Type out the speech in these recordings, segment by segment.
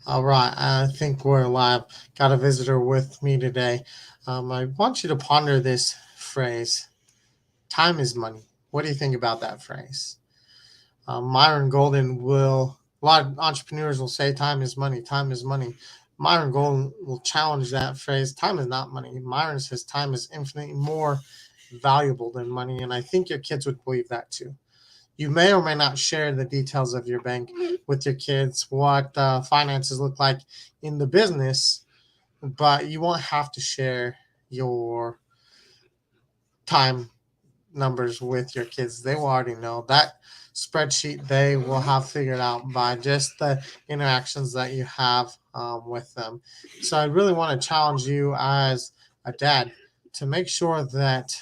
All right, I think we're live. Got a visitor with me today. I want you to ponder this phrase: "Time is money." What do you think about that phrase? Myron Golden will. A lot of entrepreneurs will say, "Time is money. Time is money." Myron Golden will challenge that phrase. Time is not money. Myron says time is infinitely more valuable than money, and I think your kids would believe that too. You may or may not share the details of your bank with your kids, what finances look like in the business, but you won't have to share your time numbers with your kids. They will already know that spreadsheet. They will have figured out by just the interactions that you have with them. So I really want to challenge you as a dad to make sure that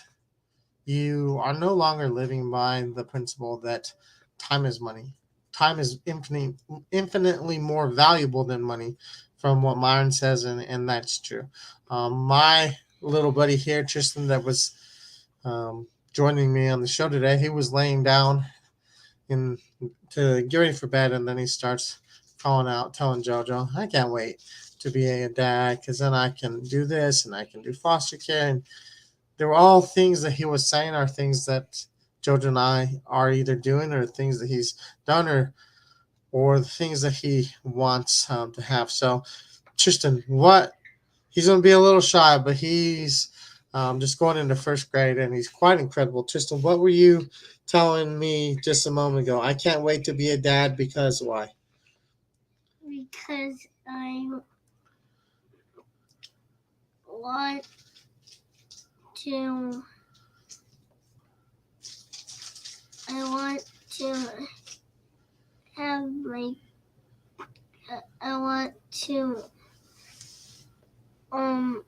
you are no longer living by the principle that time is money. Time is infinitely more valuable than money, from what Myron says, and that's true. My little buddy here, Tristan, that was joining me on the show today, he was laying down in to get ready for bed, and then he starts calling out, telling JoJo, "I can't wait to be a dad, because then I can do this and I can do foster care." And they were all things that he was saying are things that Jojo and I are either doing, or things that he's done, or the things that he wants to have. So, Tristan, what he's going to be a little shy, but he's just going into first grade, and he's quite incredible. Tristan, what were you telling me just a moment ago? I can't wait to be a dad because why? Because want to I want to have my I want to um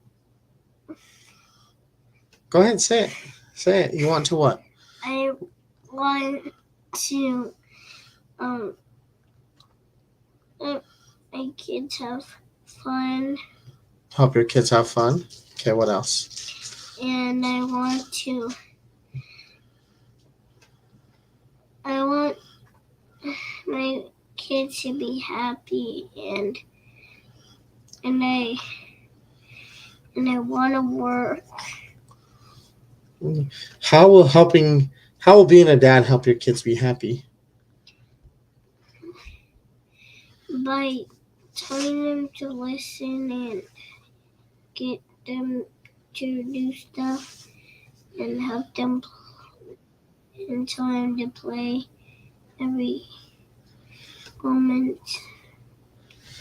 Go ahead, say it. Say it. You want to what? I want to um my kids have fun, Help your kids have fun. Okay, what else? and I want my kids to be happy, and I want to work How will helping how will being a dad help your kids be happy? by telling them to listen and get them to do stuff and help them and tell them to play every moment,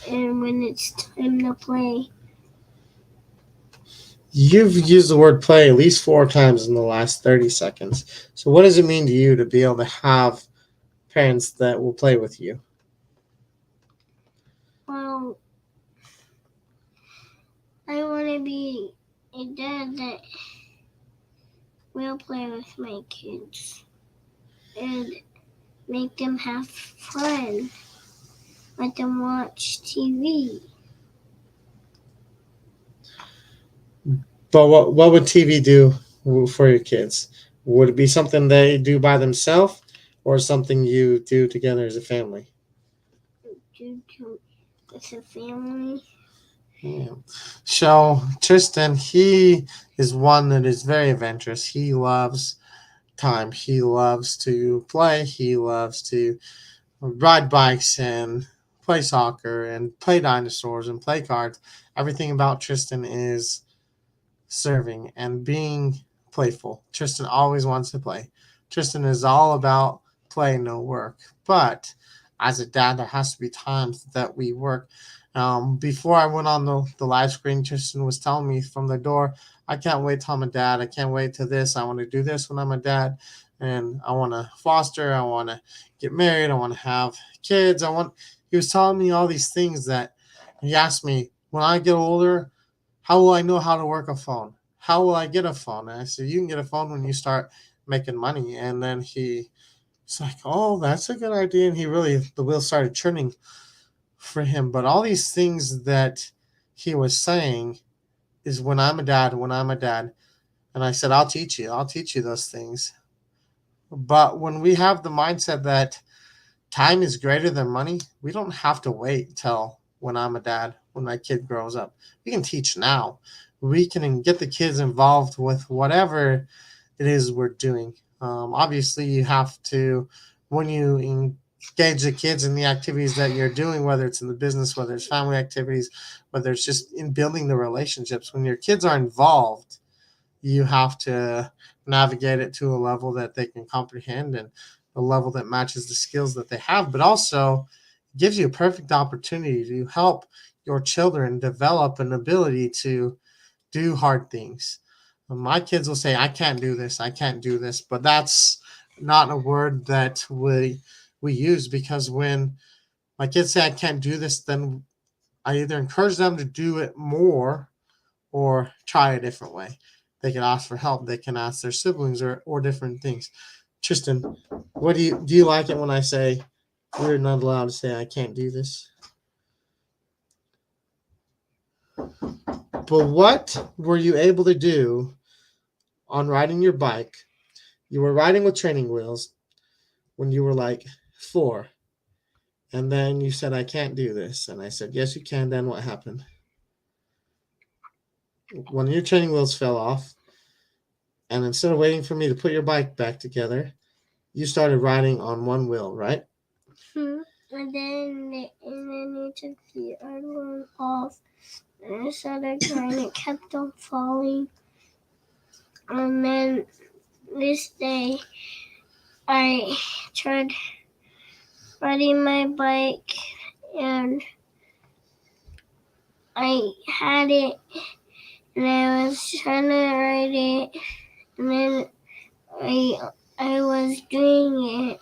and when it's time to play. You've used the word play at least 4 times in the last 30 seconds. So, what does it mean to you to be able to have parents that will play with you? Well, I want to be a dad that will play with my kids and make them have fun, let them watch TV. But what would TV do for your kids? Would it be something they do by themselves, or something you do together as a family? Do with a family. Yeah. So Tristan, he is one that is very adventurous. He loves time. He loves to play. He loves to ride bikes and play soccer and play dinosaurs and play cards. Everything about Tristan is serving and being playful. Tristan always wants to play. Tristan is all about play, no work. But as a dad, there has to be times that we work. Before I went on the live screen, Tristan was telling me from the door, "I can't wait till I'm a dad. I can't wait to this. I want to do this when I'm a dad. And I want to foster. I want to get married. I want to have kids. I want." He was telling me all these things that he asked me, "When I get older, how will I know how to work a phone? How will I get a phone?" And I said, "You can get a phone when you start making money." And then he's like, "Oh, that's a good idea." And the wheels started turning for him. But all these things that he was saying is when I'm a dad, when I'm a dad. And I said, I'll teach you those things. But when we have the mindset that time is greater than money, we don't have to wait till when I'm a dad, when my kid grows up. We can teach now. We can get the kids involved with whatever it is we're doing. Obviously, you have to, when you engage the kids in the activities that you're doing, whether it's in the business, whether it's family activities, whether it's just in building the relationships, when your kids are involved, you have to navigate it to a level that they can comprehend and a level that matches the skills that they have, but also gives you a perfect opportunity to help your children develop an ability to do hard things. My kids will say, I can't do this, I can't do this, but that's not a word that we use, because when my kids say I can't do this, then I either encourage them to do it more or try a different way. They can ask for help, they can ask their siblings or different things. Tristan, what do you like it when I say we're not allowed to say I can't do this? But what were you able to do on riding your bike? You were riding with training wheels when you were like 4. And then you said, I can't do this. And I said, yes, you can. Then what happened? When your training wheels fell off, and instead of waiting for me to put your bike back together, you started riding on one wheel, right? And then you took the other one off. And I started trying, it kept on falling. And then this day, I tried riding my bike, and I had it, and I was trying to ride it, and then I was doing it,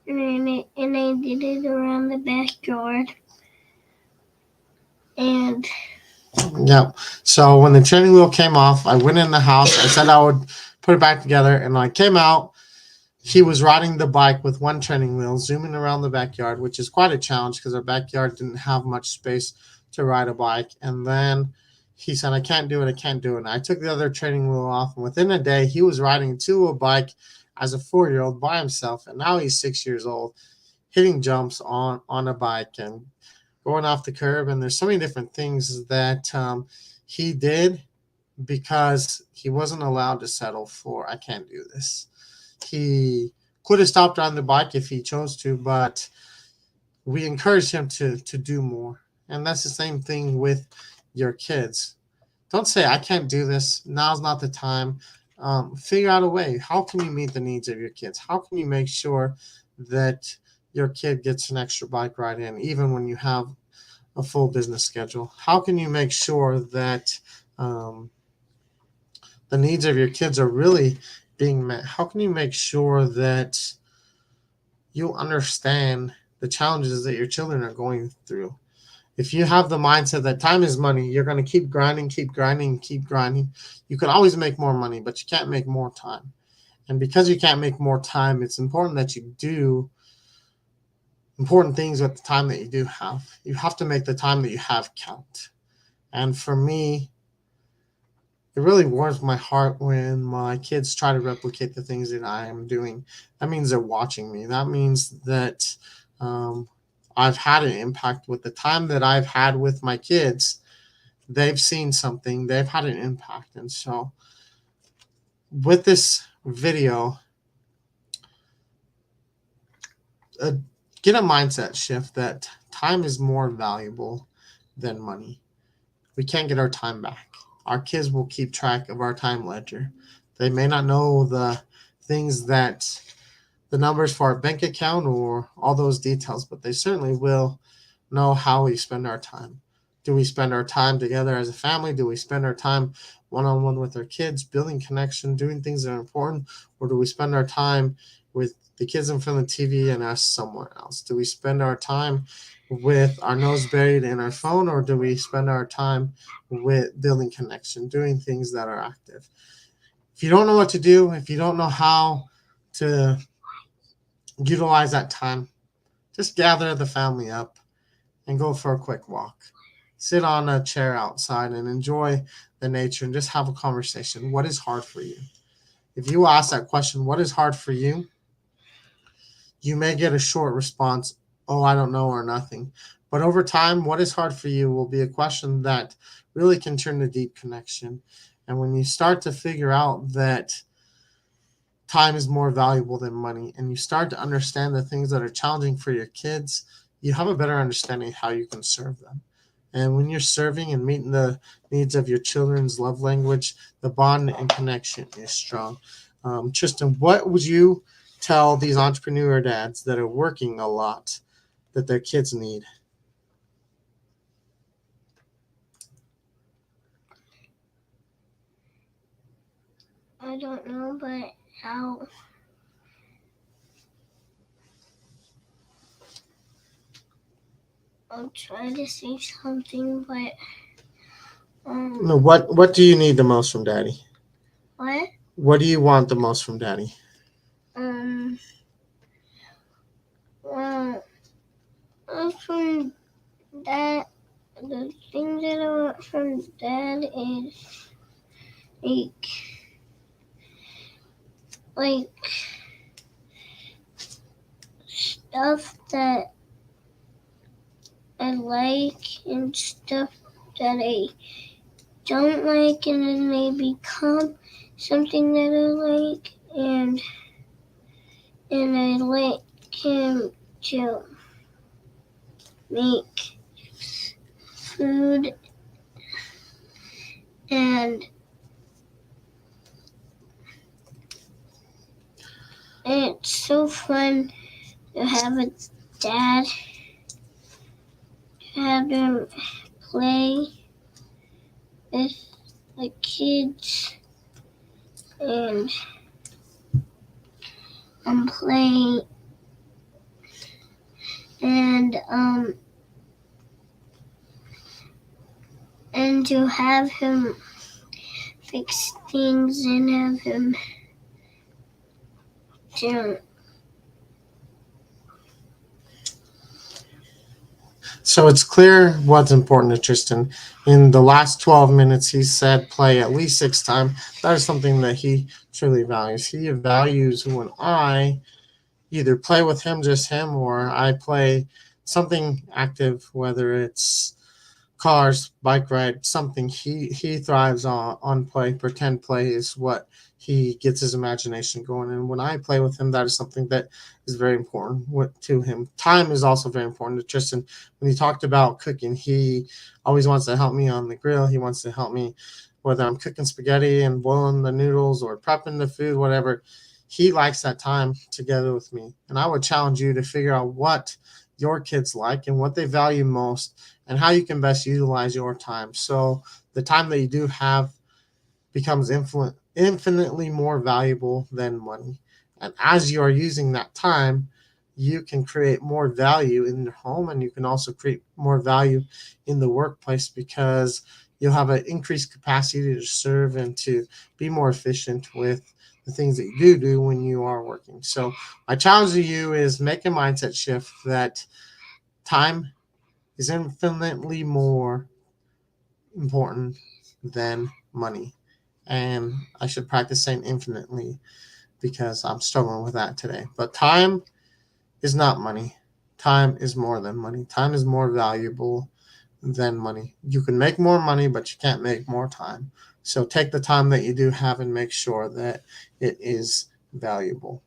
and I did it around the backyard. And yeah. So when the training wheel came off, I went in the house. I said I would put it back together, and when I came out, he was riding the bike with one training wheel, zooming around the backyard, which is quite a challenge because our backyard didn't have much space to ride a bike. And then he said, I can't do it, I can't do it. And I took the other training wheel off, and within a day, he was riding a two-wheel bike as a 4-year-old by himself. And now he's 6 years old, hitting jumps on a bike and going off the curb. And there's so many different things that he did because he wasn't allowed to settle for, I can't do this. He could have stopped on the bike if he chose to, but we encouraged him to do more. And that's the same thing with your kids. Don't say, I can't do this. Now's not the time. Figure out a way. How can you meet the needs of your kids? How can you make sure that your kid gets an extra bike ride in, even when you have a full business schedule? How can you make sure that the needs of your kids are really being met? How can you make sure that you understand the challenges that your children are going through? If you have the mindset that time is money, you're going to keep grinding, keep grinding, keep grinding. You can always make more money, but you can't make more time. And because you can't make more time, it's important that you do important things with the time that you do have. You have to make the time that you have count. And for me, it really warms my heart when my kids try to replicate the things that I am doing. That means they're watching me. That means that I've had an impact with the time that I've had with my kids. They've seen something, they've had an impact. And so with this video, get a mindset shift that time is more valuable than money. We can't get our time back. Our kids will keep track of our time ledger. They may not know the things that the numbers for our bank account or all those details, but they certainly will know how we spend our time. Do we spend our time together as a family? Do we spend our time one-on-one with our kids, building connection, doing things that are important? Or do we spend our time with the kids in front of the TV and us somewhere else? Do we spend our time with our nose buried in our phone, or do we spend our time with building connection, doing things that are active? If you don't know what to do, if you don't know how to utilize that time, just gather the family up and go for a quick walk. Sit on a chair outside and enjoy the nature and just have a conversation. What is hard for you? If you ask that question, what is hard for you? You may get a short response, oh, I don't know, or nothing. But over time, what is hard for you will be a question that really can turn to deep connection. And when you start to figure out that time is more valuable than money, and you start to understand the things that are challenging for your kids, you have a better understanding of how you can serve them. And when you're serving and meeting the needs of your children's love language, the bond and connection is strong. Tristan, what would you tell these entrepreneur dads that are working a lot that their kids need? I don't know, but I'll try to say something, but No, what do you need the most from daddy? what? What do you want the most from daddy? Well, from Dad, the thing that I want from Dad is like stuff that I like and stuff that I don't like, and then they become something that I like, and I like him to make food, and it's so fun to have a dad, to have him play with the kids and play and to have him fix things and have him to. So it's clear what's important to Tristan. In the last 12 minutes, he said play at least 6 times. That is something that he truly values. He values when I either play with him, just him, or I play something active, whether it's cars, bike ride, something. He thrives on play. Pretend play is what he gets his imagination going. And when I play with him, that is something that is very important to him. Time is also very important to Tristan. When he talked about cooking, he always wants to help me on the grill. He wants to help me whether I'm cooking spaghetti and boiling the noodles or prepping the food, whatever. He likes that time together with me. And I would challenge you to figure out what your kids like and what they value most and how you can best utilize your time. So the time that you do have becomes infinitely more valuable than money. And as you are using that time, you can create more value in your home, and you can also create more value in the workplace because you'll have an increased capacity to serve and to be more efficient with the things that you do when you are working. So my challenge to you is make a mindset shift that time is infinitely more important than money. And I should practice saying infinitely because I'm struggling with that today. But time is not money. Time is more than money. Time is more valuable than money. You can make more money, but you can't make more time. So take the time that you do have and make sure that it is valuable.